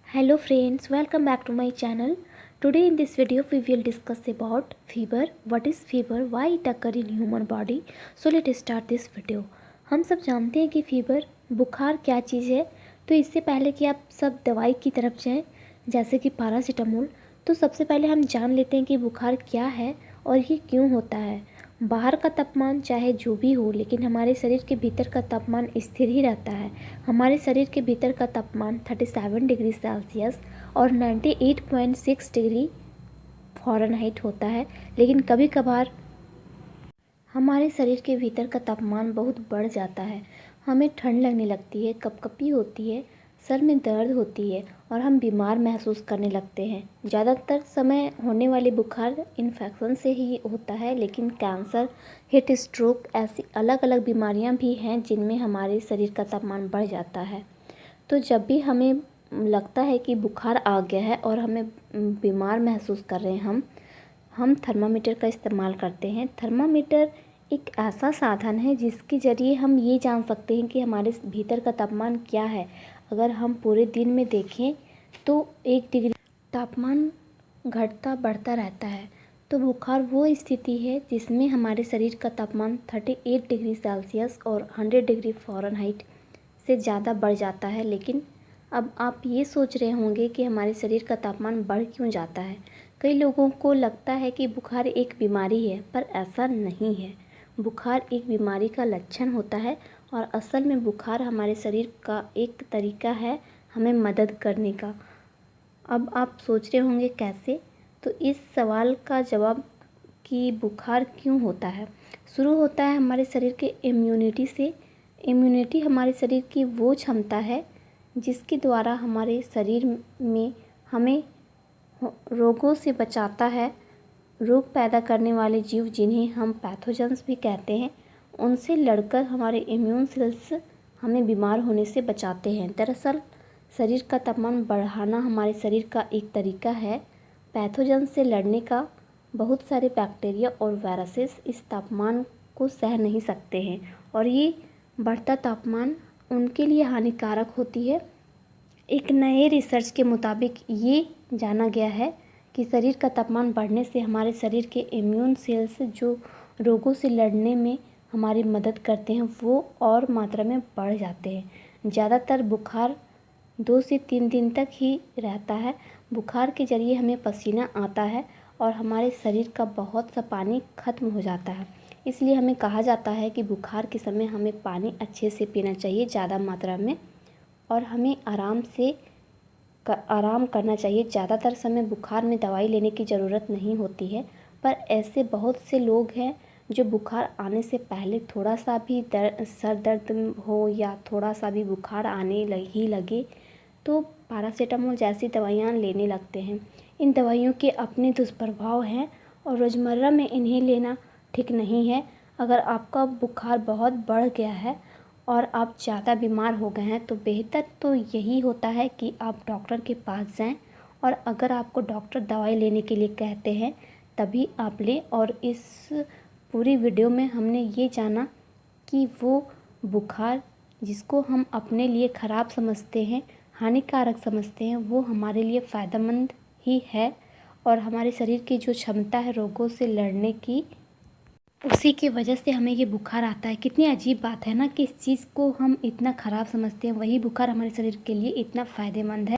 Hello friends, welcome back to my channel. Today in this video we will discuss about fever. What is fever? Why it occur in human body? So let's start this video. हम सब जानते हैं कि fever बुखार क्या चीज़ है। तो इससे पहले कि आप सब दवाई की तरफ जाएं जैसे कि पैरासीटामोल, तो सबसे पहले हम जान लेते हैं कि बुखार क्या है और ये क्यों होता है। बाहर का तापमान चाहे जो भी हो, लेकिन हमारे शरीर के भीतर का तापमान स्थिर ही रहता है। हमारे शरीर के भीतर का तापमान 37 डिग्री सेल्सियस और 98.6 डिग्री फ़ारेनहाइट होता है। लेकिन कभी कभार हमारे शरीर के भीतर का तापमान बहुत बढ़ जाता है। हमें ठंड लगने लगती है, कपकपी होती है, सर में दर्द होती है और हम बीमार महसूस करने लगते हैं। ज़्यादातर समय होने वाले बुखार इन्फेक्शन से ही होता है, लेकिन कैंसर, हीट स्ट्रोक ऐसी अलग अलग बीमारियां भी हैं जिनमें हमारे शरीर का तापमान बढ़ जाता है। तो जब भी हमें लगता है कि बुखार आ गया है और हमें बीमार महसूस कर रहे हैं, हम थर्मामीटर का इस्तेमाल करते हैं। थर्मामीटर एक ऐसा साधन है जिसके ज़रिए हम ये जान सकते हैं कि हमारे भीतर का तापमान क्या है। अगर हम पूरे दिन में देखें तो 1 डिग्री तापमान घटता बढ़ता रहता है। तो बुखार वो स्थिति है जिसमें हमारे शरीर का तापमान 38 डिग्री सेल्सियस और 100 डिग्री फ़ारेनहाइट से ज़्यादा बढ़ जाता है। लेकिन अब आप ये सोच रहे होंगे कि हमारे शरीर का तापमान बढ़ क्यों जाता है। कई लोगों को लगता है कि बुखार एक बीमारी है, पर ऐसा नहीं है। बुखार एक बीमारी का लक्षण होता है और असल में बुखार हमारे शरीर का एक तरीका है हमें मदद करने का। अब आप सोच रहे होंगे कैसे। तो इस सवाल का जवाब कि बुखार क्यों होता है शुरू होता है हमारे शरीर के इम्यूनिटी से। इम्यूनिटी हमारे शरीर की वो क्षमता है जिसके द्वारा हमारे शरीर में हमें रोगों से बचाता है। रोग पैदा करने वाले जीव, जिन्हें हम पैथोजेंस भी कहते हैं, उनसे लड़कर हमारे इम्यून सेल्स हमें बीमार होने से बचाते हैं। दरअसल शरीर का तापमान बढ़ाना हमारे शरीर का एक तरीका है पैथोजेंस से लड़ने का। बहुत सारे बैक्टीरिया और वायरसेस इस तापमान को सह नहीं सकते हैं और ये बढ़ता तापमान उनके लिए हानिकारक होती है। एक नए रिसर्च के मुताबिक ये जाना गया है कि शरीर का तापमान बढ़ने से हमारे शरीर के इम्यून सेल्स जो रोगों से लड़ने में हमारी मदद करते हैं वो और मात्रा में बढ़ जाते हैं। ज़्यादातर बुखार 2 से 3 दिन तक ही रहता है। बुखार के ज़रिए हमें पसीना आता है और हमारे शरीर का बहुत सा पानी खत्म हो जाता है। इसलिए हमें कहा जाता है कि बुखार के समय हमें पानी अच्छे से पीना चाहिए, ज़्यादा मात्रा में, और हमें आराम करना चाहिए। ज़्यादातर समय बुखार में दवाई लेने की ज़रूरत नहीं होती है, पर ऐसे बहुत से लोग हैं जो बुखार आने से पहले थोड़ा सा भी सर दर्द हो या थोड़ा सा भी बुखार आने ही लगे तो पैरासीटामोल जैसी दवाइयाँ लेने लगते हैं। इन दवाइयों के अपने दुष्प्रभाव हैं और रोज़मर्रा में इन्हें लेना ठीक नहीं है। अगर आपका बुखार बहुत बढ़ गया है और आप ज़्यादा बीमार हो गए हैं तो बेहतर तो यही होता है कि आप डॉक्टर के पास जाएं, और अगर आपको डॉक्टर दवाई लेने के लिए कहते हैं तभी आप लें। और इस पूरी वीडियो में हमने ये जाना कि वो बुखार जिसको हम अपने लिए ख़राब समझते हैं, हानिकारक समझते हैं, वो हमारे लिए फ़ायदेमंद ही है और हमारे शरीर की जो क्षमता है रोगों से लड़ने की, उसी की वजह से हमें ये बुखार आता है। कितनी अजीब बात है ना कि इस चीज़ को हम इतना ख़राब समझते हैं, वही बुखार हमारे शरीर के लिए इतना फ़ायदेमंद है।